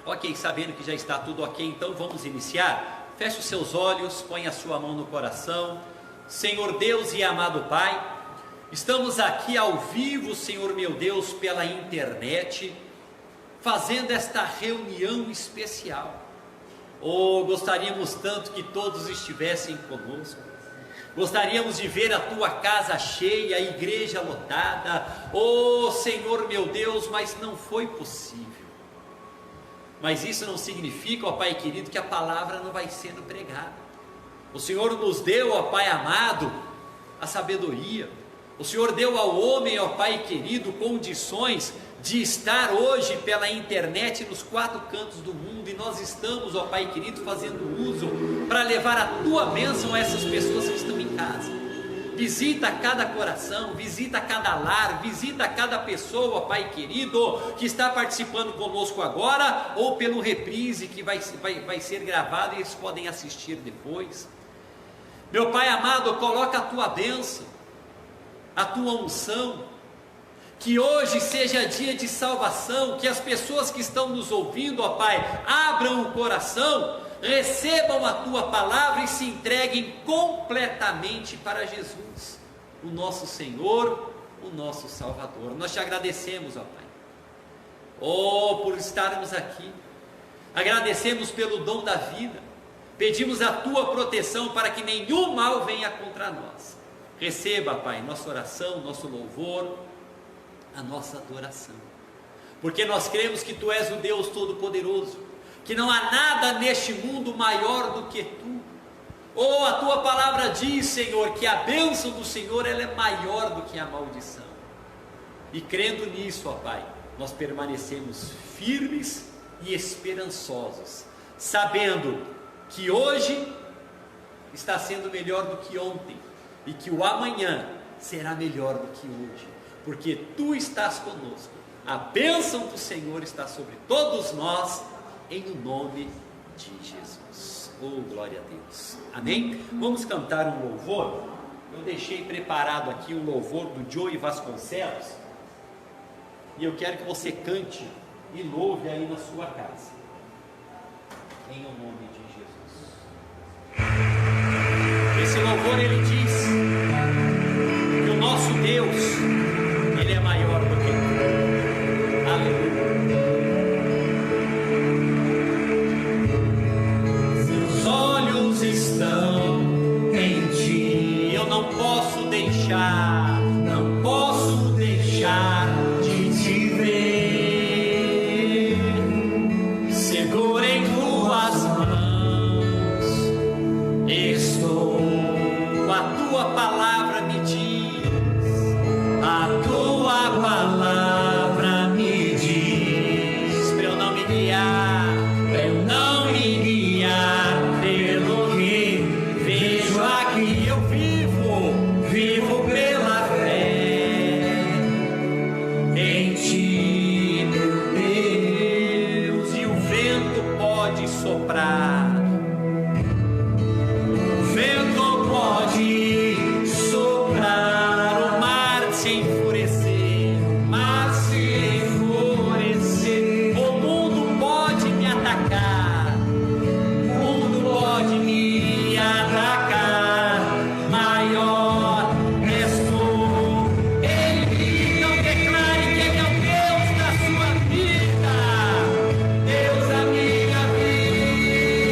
Ok, sabendo que já está tudo ok, então vamos iniciar. Feche os seus olhos, põe a sua mão no coração. Senhor Deus e amado Pai, estamos aqui ao vivo, Senhor meu Deus, pela internet, fazendo esta reunião especial. Gostaríamos tanto que todos estivessem conosco. Gostaríamos de ver a tua casa cheia, a igreja lotada. Senhor meu Deus, mas não foi possível. Mas isso não significa, ó Pai querido, que a palavra não vai sendo pregada. O Senhor nos deu, ó Pai amado, a sabedoria. O Senhor deu ao homem, ó Pai querido, condições de estar hoje pela internet nos 4 cantos do mundo. E nós estamos, ó Pai querido, fazendo uso para levar a tua bênção a essas pessoas que estão em casa. Visita cada coração, visita cada lar, visita cada pessoa, Pai querido, que está participando conosco agora, ou pelo reprise que vai ser gravado e eles podem assistir depois. Meu Pai amado, coloca a tua bênção, a tua unção, que hoje seja dia de salvação, que as pessoas que estão nos ouvindo, ó Pai, abram o coração, recebam a tua palavra e se entreguem completamente para Jesus, o nosso Senhor, o nosso Salvador. Nós te agradecemos, ó Pai, por estarmos aqui, agradecemos pelo dom da vida, pedimos a tua proteção para que nenhum mal venha contra nós. Receba, Pai, nossa oração, nosso louvor, a nossa adoração, porque nós cremos que tu és o Deus Todo-Poderoso, que não há nada neste mundo maior do que tu. A tua palavra diz, Senhor, que a bênção do Senhor ela é maior do que a maldição. E crendo nisso, ó Pai, nós permanecemos firmes e esperançosos, sabendo que hoje está sendo melhor do que ontem, e que o amanhã será melhor do que hoje, porque tu estás conosco. A bênção do Senhor está sobre todos nós, em nome de Jesus. Glória a Deus. Amém? Vamos cantar um louvor. Eu deixei preparado aqui um louvor do Joey Vasconcelos, e eu quero que você cante e louve aí na sua casa, em nome de Jesus. Esse louvor ele diz que o nosso Deus ele é maior do que tu. Aleluia. Estão em ti. Eu não posso deixar de te ver. Segura em tuas mãos, estou. A tua palavra me diz, a tua palavra me diz, para eu não me guiar, pelo vejo aqui, eu vivo pela fé em ti, meu Deus. E o vento pode soprar, o mar se enfurecer, o mundo pode me atacar, maior és tu. Ele não declare que ele é o Deus da sua vida, Deus da minha vida.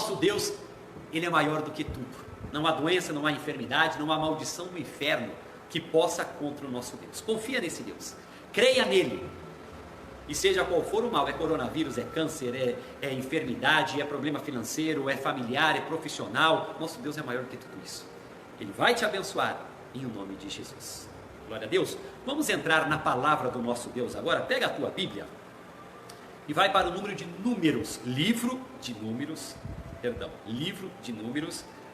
nosso Deus, Ele é maior do que tudo. Não há doença, não há enfermidade, não há maldição no inferno que possa contra o nosso Deus. Confia nesse Deus, creia nele. E seja qual for o mal, é coronavírus, é câncer, é enfermidade, é problema financeiro, é familiar, é profissional, nosso Deus é maior do que tudo isso. Ele vai te abençoar em o nome de Jesus. Glória a Deus. Vamos entrar na palavra do nosso Deus agora. Pega a tua Bíblia e vai para o número de Números, livro de Números,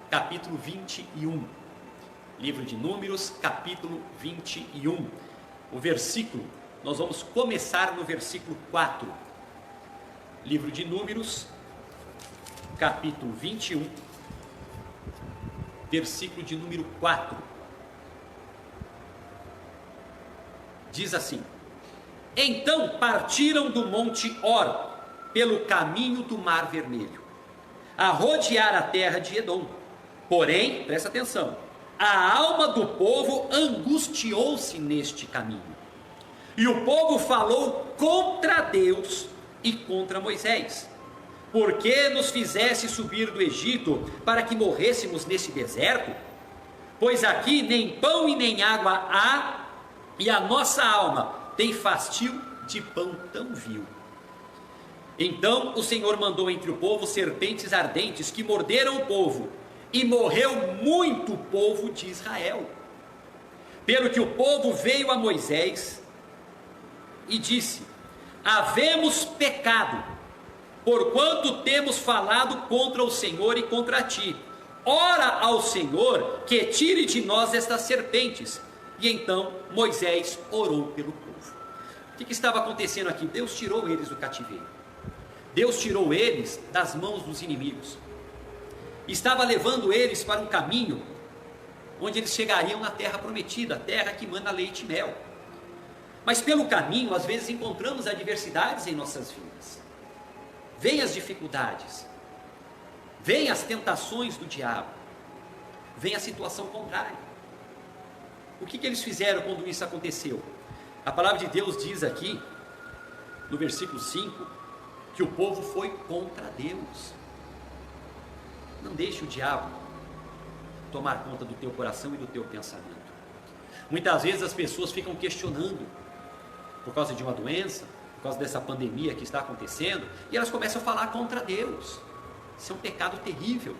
capítulo 21. Livro de Números, capítulo 21. O versículo, nós vamos começar no versículo 4. Livro de Números, capítulo 21, versículo de número 4. Diz assim: Então partiram do monte Hor, pelo caminho do Mar Vermelho, a rodear a terra de Edom. Porém, presta atenção, a alma do povo angustiou-se neste caminho. E o povo falou contra Deus e contra Moisés: Por que nos fizesse subir do Egito para que morrêssemos nesse deserto? Pois aqui nem pão e nem água há, e a nossa alma tem fastio de pão tão vil. Então o Senhor mandou entre o povo serpentes ardentes que morderam o povo, e morreu muito o povo de Israel. Pelo que o povo veio a Moisés e disse: Havemos pecado, porquanto temos falado contra o Senhor e contra ti. Ora ao Senhor que tire de nós estas serpentes. E então Moisés orou pelo povo. O que estava acontecendo aqui? Deus tirou eles do cativeiro. Deus tirou eles das mãos dos inimigos. Estava levando eles para um caminho onde eles chegariam na terra prometida, a terra que manda leite e mel. Mas pelo caminho, às vezes encontramos adversidades em nossas vidas. Vêm as dificuldades, vêm as tentações do diabo, vem a situação contrária. O que eles fizeram quando isso aconteceu? A palavra de Deus diz aqui, no versículo 5, que o povo foi contra Deus. Não deixe o diabo tomar conta do teu coração e do teu pensamento. Muitas vezes as pessoas ficam questionando, por causa de uma doença, por causa dessa pandemia que está acontecendo, e elas começam a falar contra Deus. Isso é um pecado terrível.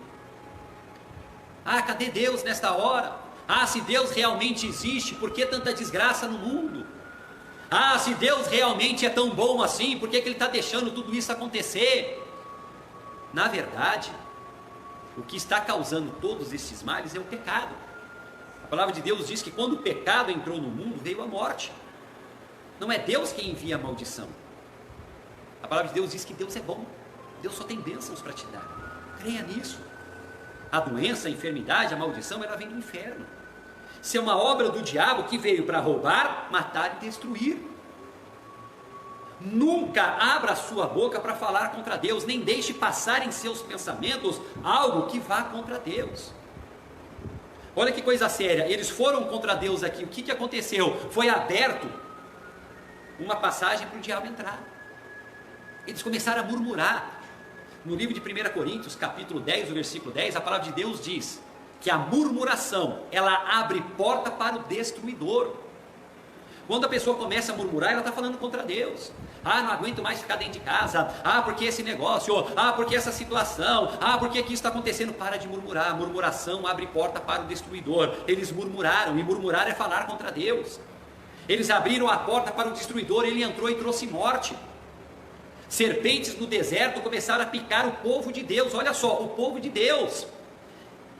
Ah, cadê Deus nesta hora? Ah, se Deus realmente existe, por que tanta desgraça no mundo? Ah, se Deus realmente é tão bom assim, por que Ele está deixando tudo isso acontecer? Na verdade, o que está causando todos esses males é o pecado. A palavra de Deus diz que quando o pecado entrou no mundo, veio a morte. Não é Deus quem envia a maldição. A palavra de Deus diz que Deus é bom. Deus só tem bênçãos para te dar. Creia nisso. A doença, a enfermidade, a maldição, ela vem do inferno. Isso é uma obra do diabo que veio para roubar, matar e destruir. Nunca abra a sua boca para falar contra Deus, nem deixe passar em seus pensamentos algo que vá contra Deus. Olha que coisa séria, eles foram contra Deus aqui, o que aconteceu? Foi aberto uma passagem para o diabo entrar. Eles começaram a murmurar. No livro de 1 Coríntios, capítulo 10, o versículo 10, a palavra de Deus diz que a murmuração, ela abre porta para o destruidor. Quando a pessoa começa a murmurar, ela está falando contra Deus. Ah, não aguento mais ficar dentro de casa. Ah, porque esse negócio. Ah, porque essa situação. Ah, porque aqui está acontecendo. Para de murmurar. A murmuração abre porta para o destruidor. Eles murmuraram, e murmurar é falar contra Deus. Eles abriram a porta para o destruidor, ele entrou e trouxe morte. Serpentes no deserto começaram a picar o povo de Deus. Olha só, o povo de Deus.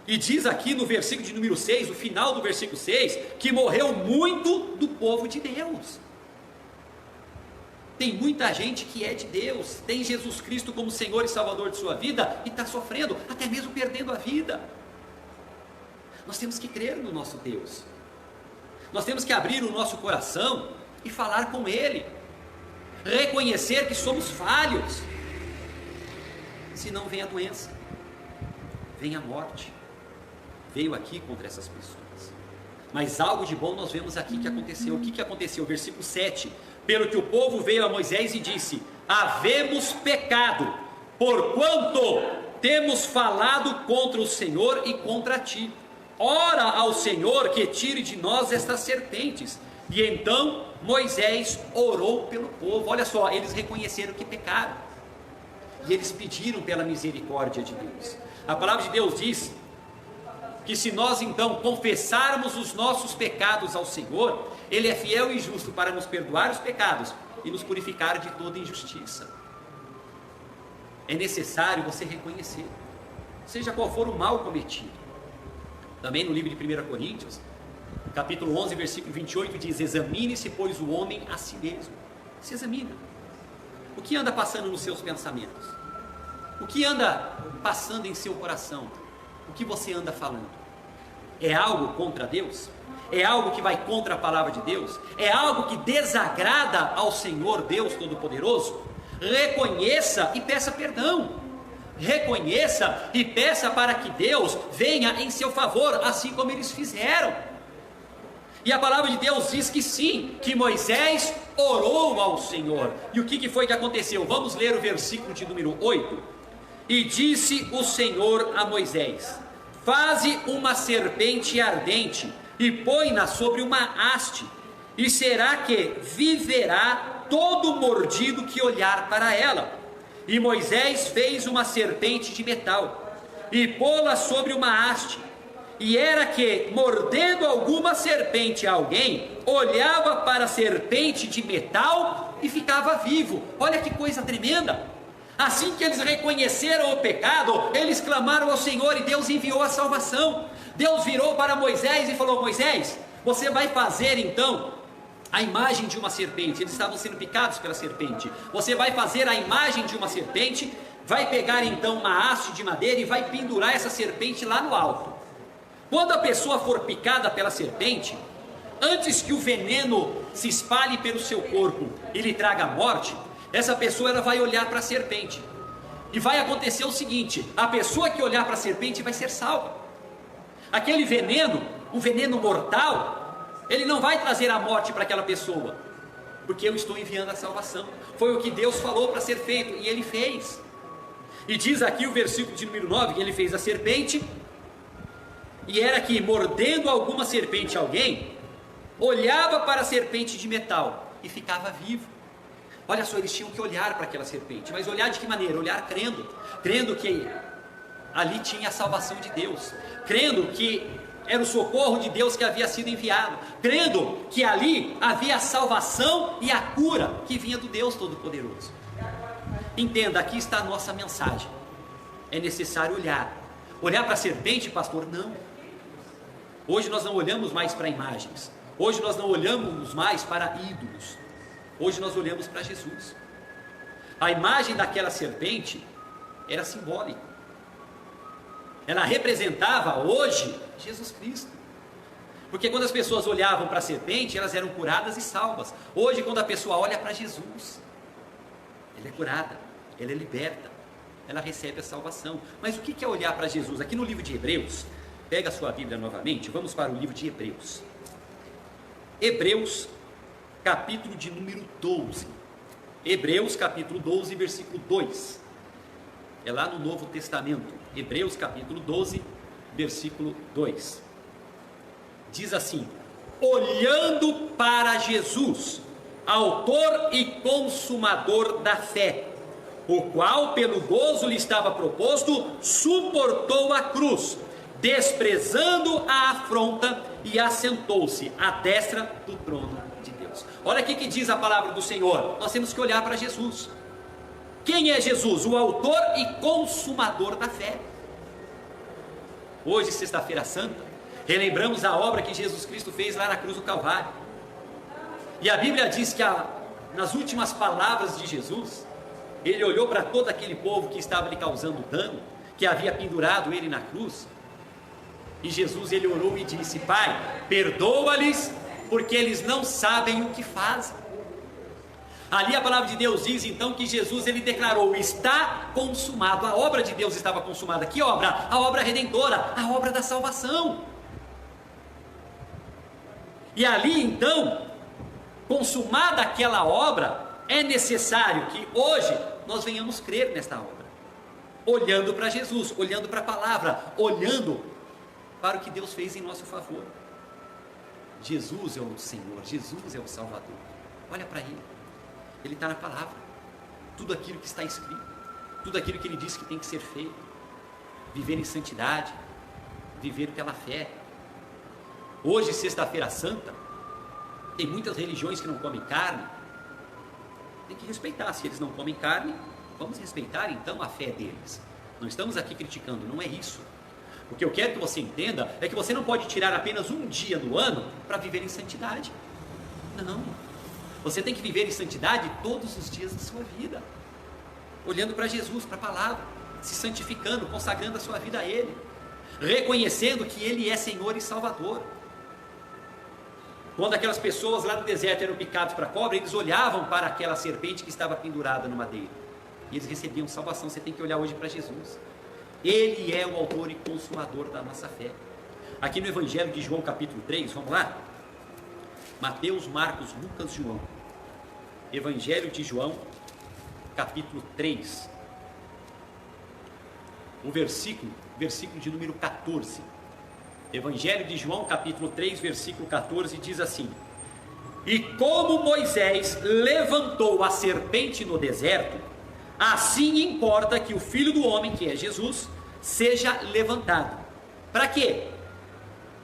E diz aqui no versículo de número 6, o final do versículo 6, que morreu muito do povo de Deus. Tem muita gente que é de Deus, tem Jesus Cristo como Senhor e Salvador de sua vida, e está sofrendo, até mesmo perdendo a vida. Nós temos que crer no nosso Deus. Nós temos que abrir o nosso coração e falar com Ele. Reconhecer que somos falhos. Senão vem a doença, vem a morte. Veio aqui contra essas pessoas. Mas algo de bom nós vemos aqui que aconteceu. O que aconteceu? Versículo 7. Pelo que o povo veio a Moisés e disse: havemos pecado, porquanto temos falado contra o Senhor e contra ti. Ora ao Senhor que tire de nós estas serpentes. E então Moisés orou pelo povo. Olha só, eles reconheceram que pecaram, e eles pediram pela misericórdia de Deus. A palavra de Deus diz que se nós então confessarmos os nossos pecados ao Senhor, Ele é fiel e justo para nos perdoar os pecados e nos purificar de toda injustiça. É necessário você reconhecer, seja qual for o mal cometido. Também no livro de 1 Coríntios, capítulo 11, versículo 28, diz: examine-se, pois, o homem a si mesmo. Se examina. O que anda passando nos seus pensamentos? O que anda passando em seu coração? O que você anda falando? É algo contra Deus? É algo que vai contra a palavra de Deus? É algo que desagrada ao Senhor Deus Todo-Poderoso? Reconheça e peça perdão. Reconheça e peça para que Deus venha em seu favor, assim como eles fizeram. E a palavra de Deus diz que sim, que Moisés orou ao Senhor. E o que foi que aconteceu? Vamos ler o versículo de número 8. E disse o Senhor a Moisés: faze uma serpente ardente e põe-na sobre uma haste, e será que viverá todo mordido que olhar para ela. E Moisés fez uma serpente de metal e pô-la sobre uma haste. E era que, mordendo alguma serpente a alguém, olhava para a serpente de metal e ficava vivo. Olha que coisa tremenda! Assim que eles reconheceram o pecado, eles clamaram ao Senhor e Deus enviou a salvação. Deus virou para Moisés e falou: Moisés, você vai fazer então a imagem de uma serpente. Eles estavam sendo picados pela serpente. Você vai fazer a imagem de uma serpente, vai pegar então uma haste de madeira e vai pendurar essa serpente lá no alto. Quando a pessoa for picada pela serpente, antes que o veneno se espalhe pelo seu corpo e lhe traga a morte, essa pessoa ela vai olhar para a serpente. E vai acontecer o seguinte: a pessoa que olhar para a serpente vai ser salva. Aquele veneno, o veneno mortal, ele não vai trazer a morte para aquela pessoa, porque eu estou enviando a salvação. Foi o que Deus falou para ser feito, e Ele fez. E diz aqui o versículo de número 9, que Ele fez a serpente, e era que, mordendo alguma serpente alguém, olhava para a serpente de metal e ficava vivo. Olha só, eles tinham que olhar para aquela serpente, mas olhar de que maneira? Olhar crendo que ali tinha a salvação de Deus, crendo que era o socorro de Deus que havia sido enviado, crendo que ali havia a salvação e a cura que vinha do Deus Todo-Poderoso. Entenda, aqui está a nossa mensagem. É necessário olhar para a serpente, pastor? Não. Hoje nós não olhamos mais para imagens, hoje nós não olhamos mais para ídolos, hoje nós olhamos para Jesus. A imagem daquela serpente era simbólica, ela representava hoje Jesus Cristo, porque quando as pessoas olhavam para a serpente, elas eram curadas e salvas. Hoje, quando a pessoa olha para Jesus, ela é curada, ela é liberta, ela recebe a salvação. Mas o que é olhar para Jesus? Aqui no livro de Hebreus, pega a sua Bíblia novamente, vamos para o livro de Hebreus. Hebreus, capítulo de número 12. Hebreus, capítulo 12, versículo 2. É lá no Novo Testamento. Hebreus, capítulo 12, versículo 2. Diz assim: olhando para Jesus, autor e consumador da fé, o qual pelo gozo lhe estava proposto, suportou a cruz, desprezando a afronta, e assentou-se à destra do trono de Deus. Olha aqui que diz a palavra do Senhor. Nós temos que olhar para Jesus. Quem é Jesus? O autor e consumador da fé. Hoje, sexta-feira santa, relembramos a obra que Jesus Cristo fez lá na cruz do Calvário. E a Bíblia diz que nas últimas palavras de Jesus, Ele olhou para todo aquele povo que estava lhe causando dano, que havia pendurado Ele na cruz, e Jesus, Ele orou e disse: Pai, perdoa-lhes, porque eles não sabem o que fazem. Ali a palavra de Deus diz então que Jesus, Ele declarou: está consumado. A obra de Deus estava consumada. Que obra? A obra redentora, a obra da salvação. E ali então, consumada aquela obra, é necessário que hoje nós venhamos crer nesta obra. olhando para Jesus, olhando para a palavra, olhando para o que Deus fez em nosso favor. Jesus é o Senhor, Jesus é o Salvador. Olha para Ele, Ele está na palavra, tudo aquilo que está escrito, tudo aquilo que Ele disse que tem que ser feito, viver em santidade, viver pela fé. Hoje, sexta-feira santa, tem muitas religiões que não comem carne, tem que respeitar. Se eles não comem carne, vamos respeitar então a fé deles. Não estamos aqui criticando, não é isso. O que eu quero que você entenda é que você não pode tirar apenas um dia do ano para viver em santidade. Não, você tem que viver em santidade todos os dias da sua vida, olhando para Jesus, para a palavra, se santificando, consagrando a sua vida a Ele, reconhecendo que Ele é Senhor e Salvador. Quando aquelas pessoas lá no deserto eram picados para cobra, eles olhavam para aquela serpente que estava pendurada no madeiro, e eles recebiam salvação. Você tem que olhar hoje para Jesus. Ele é o autor e consumador da nossa fé. Aqui no Evangelho de João capítulo 3, vamos lá? Mateus, Marcos, Lucas, João. Evangelho de João capítulo 3, o versículo de número 14. Evangelho de João capítulo 3, versículo 14, diz assim: e como Moisés levantou a serpente no deserto, assim importa que o Filho do Homem, que é Jesus, seja levantado. Para quê?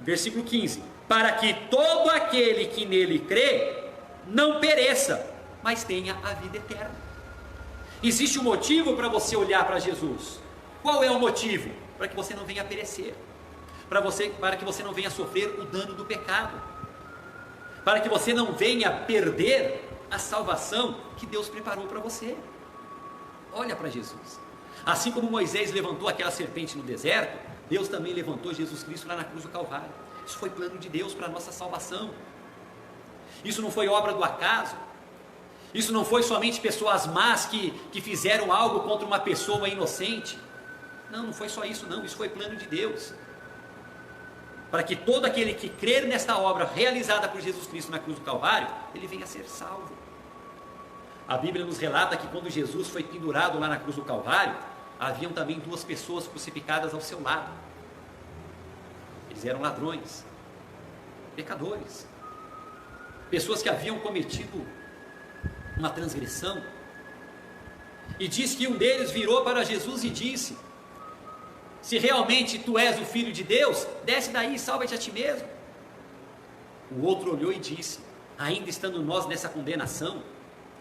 Versículo 15: para que todo aquele que nele crê não pereça, mas tenha a vida eterna. Existe um motivo para você olhar para Jesus. Qual é o motivo? Para que você não venha perecer, para que você não venha sofrer o dano do pecado, para que você não venha perder a salvação que Deus preparou para você. Olha para Jesus. Assim como Moisés levantou aquela serpente no deserto, Deus também levantou Jesus Cristo lá na cruz do Calvário. Isso foi plano de Deus para a nossa salvação. Isso não foi obra do acaso. Isso não foi somente pessoas más que fizeram algo contra uma pessoa inocente. Não foi só isso não, isso foi plano de Deus, para que todo aquele que crer nesta obra realizada por Jesus Cristo na cruz do Calvário, ele venha a ser salvo. A Bíblia nos relata que quando Jesus foi pendurado lá na cruz do Calvário, haviam também duas pessoas crucificadas ao seu lado. Eles eram ladrões, pecadores, pessoas que haviam cometido uma transgressão. E diz que um deles virou para Jesus e disse: se realmente tu és o Filho de Deus, desce daí e salva-te a ti mesmo. O outro olhou e disse: ainda estando nós nessa condenação,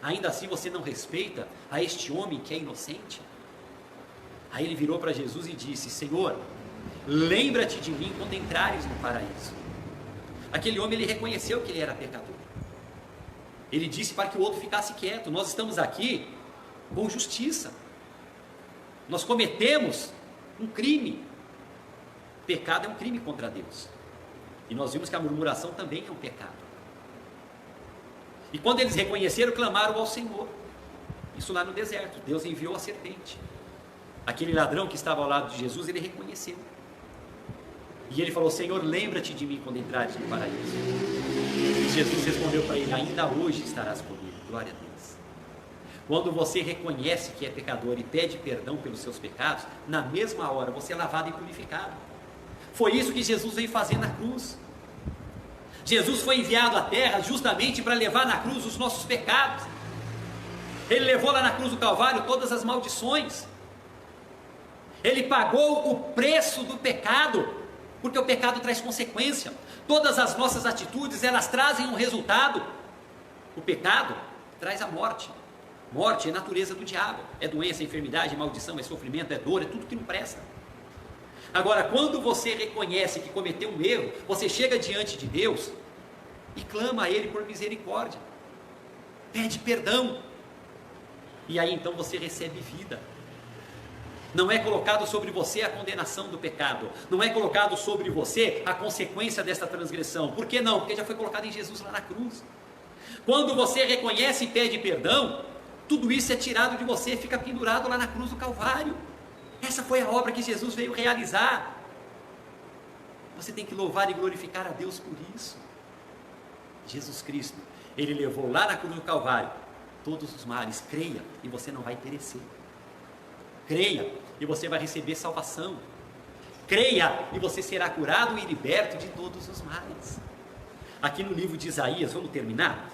ainda assim você não respeita a este homem que é inocente? Aí ele virou para Jesus e disse: Senhor, lembra-te de mim quando entrares no paraíso. Aquele homem, ele reconheceu que ele era pecador. Ele disse para que o outro ficasse quieto: nós estamos aqui com justiça, nós cometemos um crime. Pecado é um crime contra Deus, e nós vimos que a murmuração também é um pecado. E quando eles reconheceram, clamaram ao Senhor. Isso lá no deserto, Deus enviou a serpente. Aquele ladrão que estava ao lado de Jesus, ele reconheceu, e ele falou: Senhor, lembra-te de mim quando entrares no paraíso. E Jesus respondeu para ele: ainda hoje estarás comigo. Glória a Deus. Quando você reconhece que é pecador e pede perdão pelos seus pecados, na mesma hora você é lavado e purificado. Foi isso que Jesus veio fazer na cruz. Jesus foi enviado à terra justamente para levar na cruz os nossos pecados. Ele levou lá na cruz do Calvário todas as maldições. Ele pagou o preço do pecado, porque o pecado traz consequência. Todas as nossas atitudes, elas trazem um resultado. O pecado traz a morte. Morte é natureza do diabo, é doença, é enfermidade, é maldição, é sofrimento, é dor, é tudo que não presta. Agora, quando você reconhece que cometeu um erro, você chega diante de Deus e clama a Ele por misericórdia, pede perdão, e aí então você recebe vida. Não é colocado sobre você a condenação do pecado, não é colocado sobre você a consequência desta transgressão. Por que não? Porque já foi colocado em Jesus lá na cruz. Quando você reconhece e pede perdão, tudo isso é tirado de você, fica pendurado lá na cruz do Calvário. Essa foi a obra que Jesus veio realizar. Você tem que louvar e glorificar a Deus por isso. Jesus Cristo, Ele levou lá na cruz do Calvário todos os males. Creia e você não vai perecer. Creia e você vai receber salvação. Creia e você será curado e liberto de todos os males. Aqui no livro de Isaías, vamos terminar?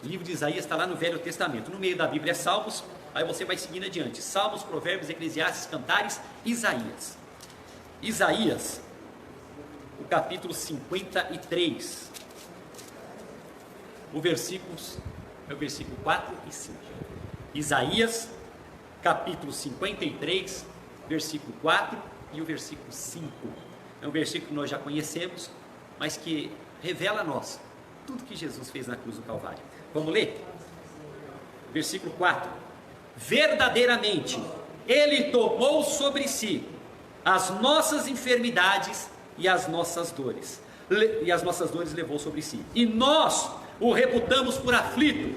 O livro de Isaías está lá no Velho Testamento. No meio da Bíblia é Salmos, aí você vai seguindo adiante. Salmos, Provérbios, Eclesiastes, Cantares, Isaías. Isaías, o capítulo 53. O versículos é o versículo 4 e 5. Isaías, capítulo 53, versículo 4 e o versículo 5. É um versículo que nós já conhecemos, mas que revela a nós tudo que Jesus fez na cruz do Calvário. Vamos ler? Versículo 4. Verdadeiramente, Ele tomou sobre si as nossas enfermidades e as nossas dores. E as nossas dores levou sobre si. E nós o reputamos por aflito,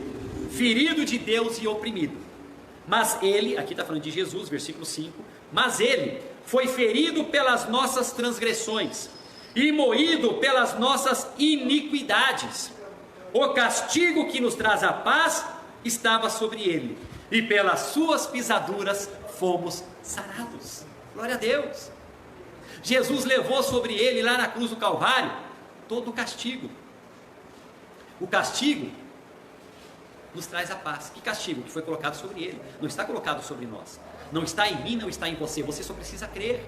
ferido de Deus e oprimido. Mas Ele, aqui está falando de Jesus, versículo 5. Mas Ele foi ferido pelas nossas transgressões e moído pelas nossas iniquidades. O castigo que nos traz a paz estava sobre Ele, e pelas suas pisaduras fomos sarados. Glória a Deus. Jesus levou sobre Ele, lá na cruz do Calvário, todo o castigo. O castigo nos traz a paz. Que castigo? Que foi colocado sobre Ele, não está colocado sobre nós. Não está em mim, não está em você. Você só precisa crer.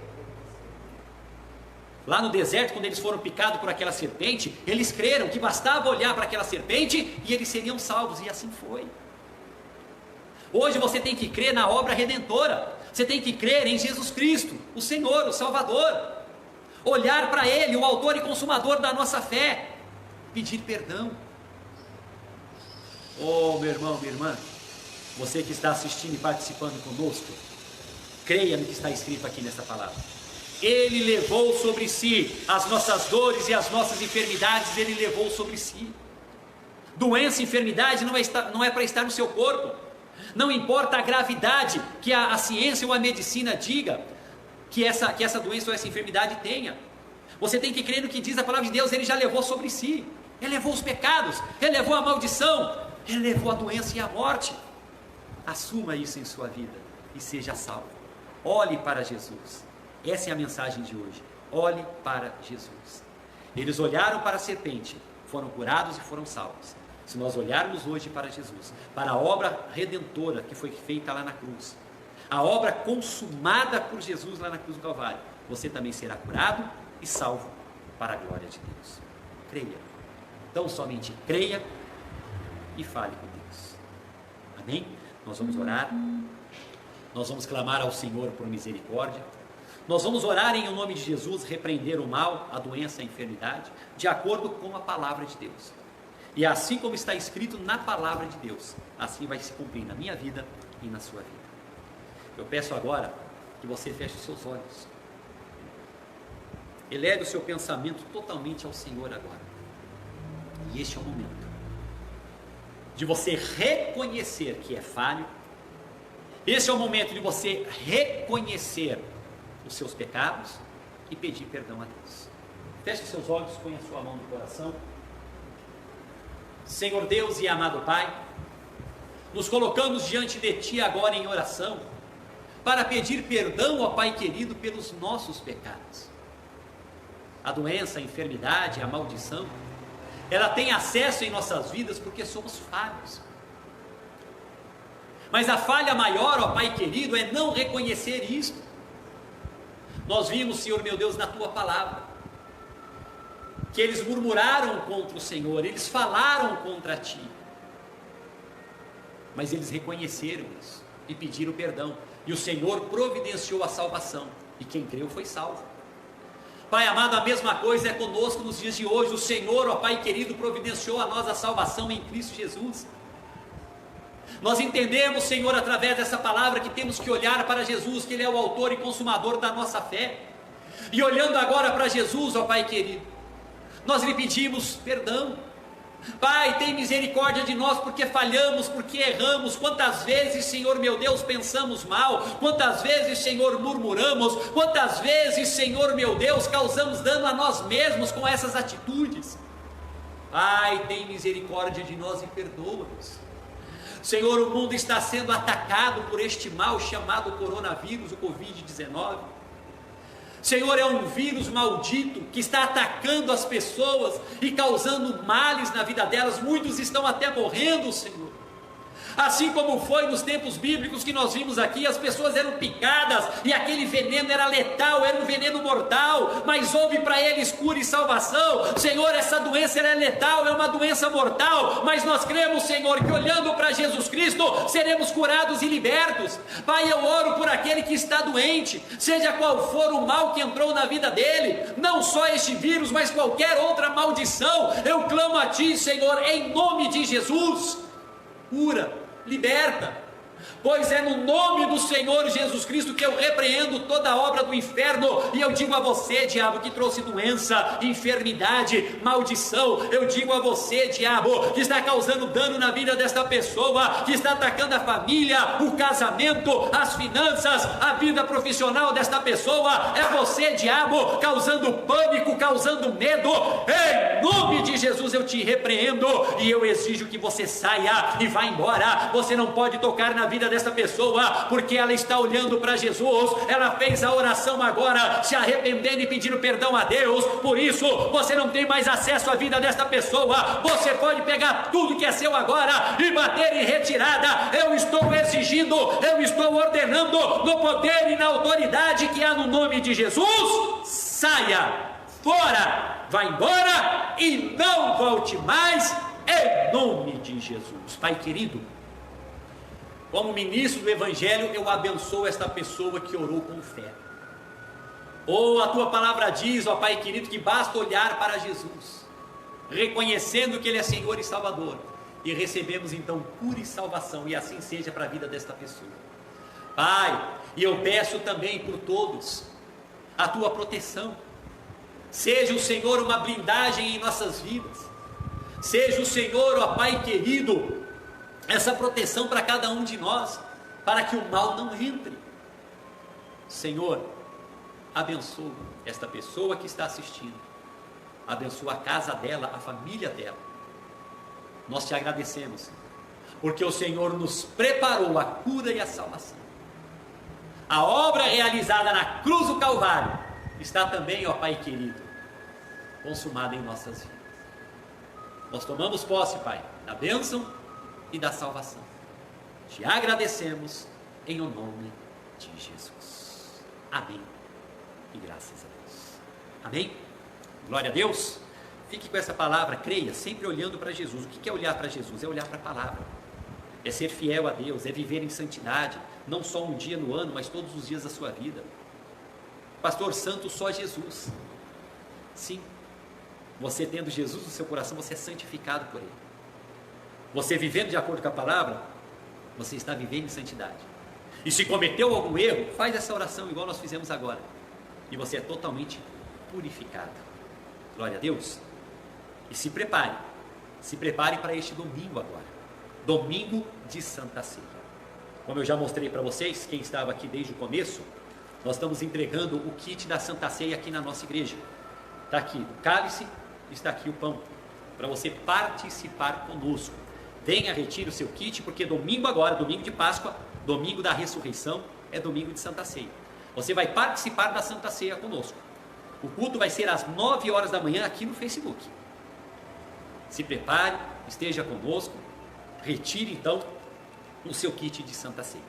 Lá no deserto, quando eles foram picados por aquela serpente, eles creram que bastava olhar para aquela serpente e eles seriam salvos, e assim foi. Hoje você tem que crer na obra redentora. Você tem que crer em Jesus Cristo, o Senhor, o Salvador. Olhar para Ele, o autor e consumador da nossa fé. Pedir perdão. Oh, meu irmão, minha irmã, você que está assistindo e participando conosco, creia no que está escrito aqui nessa palavra. Ele levou sobre si as nossas dores e as nossas enfermidades. Ele levou sobre si. Doença e enfermidade não é para estar no seu corpo. Não importa a gravidade que a ciência ou a medicina diga que essa doença ou essa enfermidade tenha. Você tem que crer no que diz a palavra de Deus. Ele já levou sobre si. Ele levou os pecados, Ele levou a maldição, Ele levou a doença e a morte. Assuma isso em sua vida e seja salvo. Olhe para Jesus. Essa é a mensagem de hoje. Olhe para Jesus. Eles olharam para a serpente, foram curados e foram salvos. Se nós olharmos hoje para Jesus, para a obra redentora que foi feita lá na cruz, a obra consumada por Jesus lá na cruz do Calvário, você também será curado e salvo para a glória de Deus. Creia. Então somente creia e fale com Deus. Amém? Nós vamos orar. Nós vamos clamar ao Senhor por misericórdia. Nós vamos orar em nome de Jesus, repreender o mal, a doença, a enfermidade, de acordo com a palavra de Deus. E assim como está escrito na palavra de Deus, assim vai se cumprir na minha vida e na sua vida. Eu peço agora que você feche os seus olhos. Eleve o seu pensamento totalmente ao Senhor agora. E este é o momento de você reconhecer que é falho. Este é o momento de você reconhecer os seus pecados e pedir perdão a Deus. Feche seus olhos, ponha a sua mão no coração. Senhor Deus e amado Pai, nos colocamos diante de Ti agora em oração, para pedir perdão, ó Pai querido, pelos nossos pecados. A doença, a enfermidade, a maldição, ela tem acesso em nossas vidas porque somos falhos. Mas a falha maior, ó Pai querido, é não reconhecer isto. Nós vimos, Senhor meu Deus, na Tua palavra, que eles murmuraram contra o Senhor, eles falaram contra Ti, mas eles reconheceram isso e pediram perdão, e o Senhor providenciou a salvação, e quem creu foi salvo. Pai amado, a mesma coisa é conosco nos dias de hoje. O Senhor, ó Pai querido, providenciou a nós a salvação em Cristo Jesus. Nós entendemos, Senhor, através dessa palavra, que temos que olhar para Jesus, que Ele é o autor e consumador da nossa fé, e olhando agora para Jesus, ó Pai querido, nós lhe pedimos perdão. Pai, tem misericórdia de nós, porque falhamos, porque erramos. Quantas vezes, Senhor meu Deus, pensamos mal, quantas vezes, Senhor, murmuramos, quantas vezes, Senhor meu Deus, causamos dano a nós mesmos com essas atitudes. Pai, tem misericórdia de nós e perdoa-nos. Senhor, o mundo está sendo atacado por este mal chamado coronavírus, o Covid-19. Senhor, é um vírus maldito que está atacando as pessoas e causando males na vida delas. Muitos estão até morrendo, Senhor. Assim como foi nos tempos bíblicos que nós vimos aqui, as pessoas eram picadas e aquele veneno era letal, era um veneno mortal, mas houve para eles cura e salvação. Senhor, essa doença é letal, é uma doença mortal, mas nós cremos, Senhor, que olhando para Jesus Cristo, seremos curados e libertos. Pai, eu oro por aquele que está doente, seja qual for o mal que entrou na vida dele, não só este vírus, mas qualquer outra maldição, eu clamo a Ti, Senhor, em nome de Jesus, cura, liberta, pois é no nome do Senhor Jesus Cristo que eu repreendo toda a obra do inferno, e eu digo a você, diabo, que trouxe doença, enfermidade, maldição, eu digo a você, diabo, que está causando dano na vida desta pessoa, que está atacando a família, o casamento, as finanças, a vida profissional desta pessoa, é você, diabo, causando pânico, causando medo. Em nome de Jesus eu te repreendo, e eu exijo que você saia e vá embora. Você não pode tocar na vida dessa pessoa, porque ela está olhando para Jesus, ela fez a oração agora, se arrependendo e pedindo perdão a Deus, por isso você não tem mais acesso à vida desta pessoa. Você pode pegar tudo que é seu agora e bater em retirada. Eu estou exigindo, eu estou ordenando, no poder e na autoridade que há no nome de Jesus, saia, fora, vá embora e não volte mais, em nome de Jesus. Pai querido, como ministro do Evangelho, eu abençoo esta pessoa que orou com fé. A tua palavra diz, ó Pai querido, que basta olhar para Jesus, reconhecendo que Ele é Senhor e Salvador, e recebemos então cura e salvação, e assim seja para a vida desta pessoa. Pai, e eu peço também por todos a tua proteção. Seja o Senhor uma blindagem em nossas vidas. Seja o Senhor, ó Pai querido, essa proteção para cada um de nós, para que o mal não entre. Senhor, abençoa esta pessoa que está assistindo, abençoa a casa dela, a família dela. Nós te agradecemos, porque o Senhor nos preparou a cura e a salvação. A obra realizada na cruz do Calvário está também, ó Pai querido, consumada em nossas vidas. Nós tomamos posse, Pai, da bênção e da salvação. Te agradecemos em o nome de Jesus. Amém. E graças a Deus. Amém. Glória a Deus. Fique com essa palavra, creia, sempre olhando para Jesus. O que é olhar para Jesus? É olhar para a palavra. É ser fiel a Deus, é viver em santidade, não só um dia no ano, mas todos os dias da sua vida. Pastor Santo, só Jesus. Sim. Você tendo Jesus no seu coração, você é santificado por Ele. Você vivendo de acordo com a palavra, você está vivendo em santidade. E se cometeu algum erro, faz essa oração igual nós fizemos agora, e você é totalmente purificado. Glória a Deus. E se prepare para este domingo agora, domingo de Santa Ceia. Como eu já mostrei para vocês, quem estava aqui desde o começo, nós estamos entregando o kit da Santa Ceia aqui na nossa igreja. Está aqui o cálice, está aqui o pão, para você participar conosco. Venha, retire o seu kit, porque domingo agora, domingo de Páscoa, domingo da ressurreição, é domingo de Santa Ceia. Você vai participar da Santa Ceia conosco. O culto vai ser às 9 horas da manhã aqui no Facebook. Se prepare, esteja conosco, retire então o seu kit de Santa Ceia.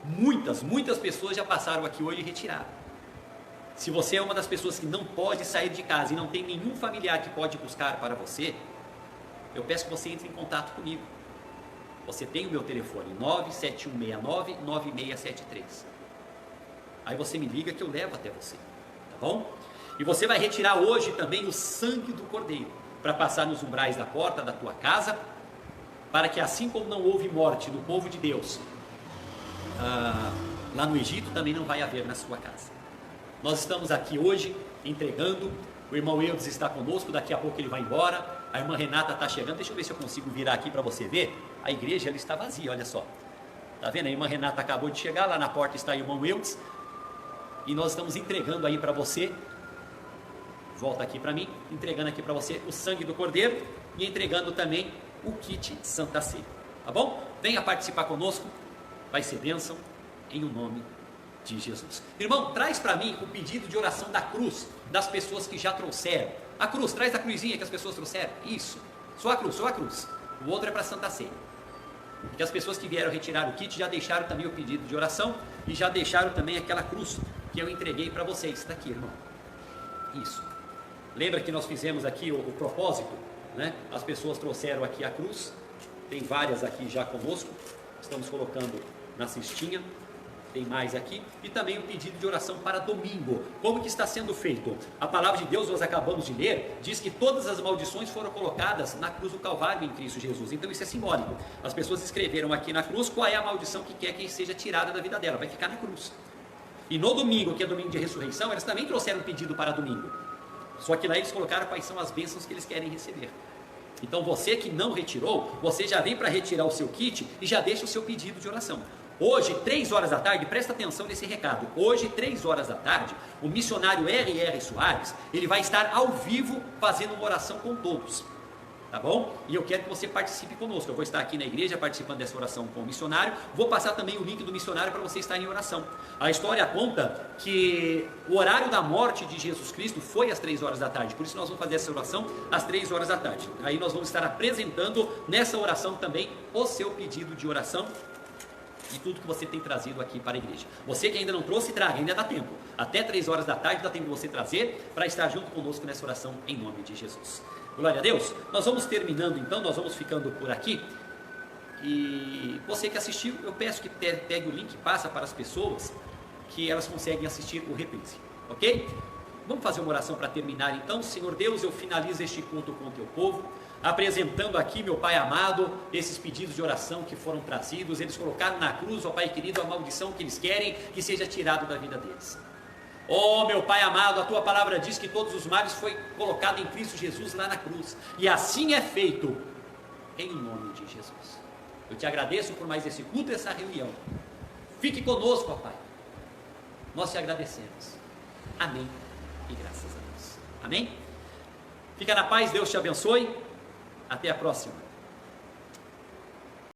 Muitas pessoas já passaram aqui hoje e retiraram. Se você é uma das pessoas que não pode sair de casa e não tem nenhum familiar que pode buscar para você, eu peço que você entre em contato comigo. Você tem o meu telefone, 97169-9673. Aí você me liga que eu levo até você, tá bom? E você vai retirar hoje também o sangue do Cordeiro, para passar nos umbrais da porta da tua casa, para que assim como não houve morte do povo de Deus, lá no Egito também não vai haver na sua casa. Nós estamos aqui hoje entregando, o irmão Eudes está conosco, daqui a pouco ele vai embora, a irmã Renata está chegando, deixa eu ver se eu consigo virar aqui para você ver, a igreja ela está vazia, olha só, está vendo? A irmã Renata acabou de chegar, lá na porta está o irmão Eudes, e nós estamos entregando aí para você, volta aqui para mim, entregando aqui para você o sangue do Cordeiro, e entregando também o kit Santa Ceia. tá bom? Venha participar conosco, vai ser bênção, em o nome de Jesus. Irmão, traz para mim o pedido de oração da cruz, das pessoas que já trouxeram. A cruz, traz a cruzinha que as pessoas trouxeram. Isso, só a cruz, só a cruz. O outro é para Santa Ceia. Porque as pessoas que vieram retirar o kit já deixaram também o pedido de oração e já deixaram também aquela cruz que eu entreguei para vocês. Está aqui, irmão. Isso. Lembra que nós fizemos aqui o propósito, né? As pessoas trouxeram aqui a cruz. Tem várias aqui já conosco. Estamos colocando na cestinha. Tem mais aqui. E também o pedido de oração para domingo. Como que está sendo feito? A palavra de Deus, nós acabamos de ler, diz que todas as maldições foram colocadas na cruz do Calvário em Cristo Jesus. Então isso é simbólico. As pessoas escreveram aqui na cruz qual é a maldição que quer que seja tirada da vida dela. Vai ficar na cruz. E no domingo, que é domingo de ressurreição, elas também trouxeram um pedido para domingo. Só que lá eles colocaram quais são as bênçãos que eles querem receber. Então você que não retirou, você já vem para retirar o seu kit e já deixa o seu pedido de oração. Hoje, 3 horas da tarde, presta atenção nesse recado. Hoje, 3 horas da tarde, o missionário R.R. Soares, ele vai estar ao vivo fazendo uma oração com todos. Tá bom? E eu quero que você participe conosco. Eu vou estar aqui na igreja participando dessa oração com o missionário. Vou passar também o link do missionário para você estar em oração. A história conta que o horário da morte de Jesus Cristo foi às 3 horas da tarde. Por isso nós vamos fazer essa oração às 3 horas da tarde. Aí nós vamos estar apresentando nessa oração também o seu pedido de oração e tudo que você tem trazido aqui para a igreja. Você que ainda não trouxe, traga, ainda dá tempo. Até 3 horas da tarde dá tempo de você trazer para estar junto conosco nessa oração em nome de Jesus. Glória a Deus. Nós vamos terminando então, nós vamos ficando por aqui. E você que assistiu, eu peço que pegue o link e passa para as pessoas que elas conseguem assistir o reprise, ok? Vamos fazer uma oração para terminar então. Senhor Deus, eu finalizo este culto com o teu povo, apresentando aqui, meu Pai amado, esses pedidos de oração que foram trazidos. Eles colocaram na cruz, ó Pai querido, a maldição que eles querem que seja tirado da vida deles. Oh, meu Pai amado, a tua palavra diz que todos os males foi colocado em Cristo Jesus lá na cruz, e assim é feito em nome de Jesus. Eu te agradeço por mais esse culto e essa reunião. Fique conosco, ó Pai. Nós te agradecemos. Amém e graças a Deus. Amém? Fica na paz, Deus te abençoe. Até a próxima.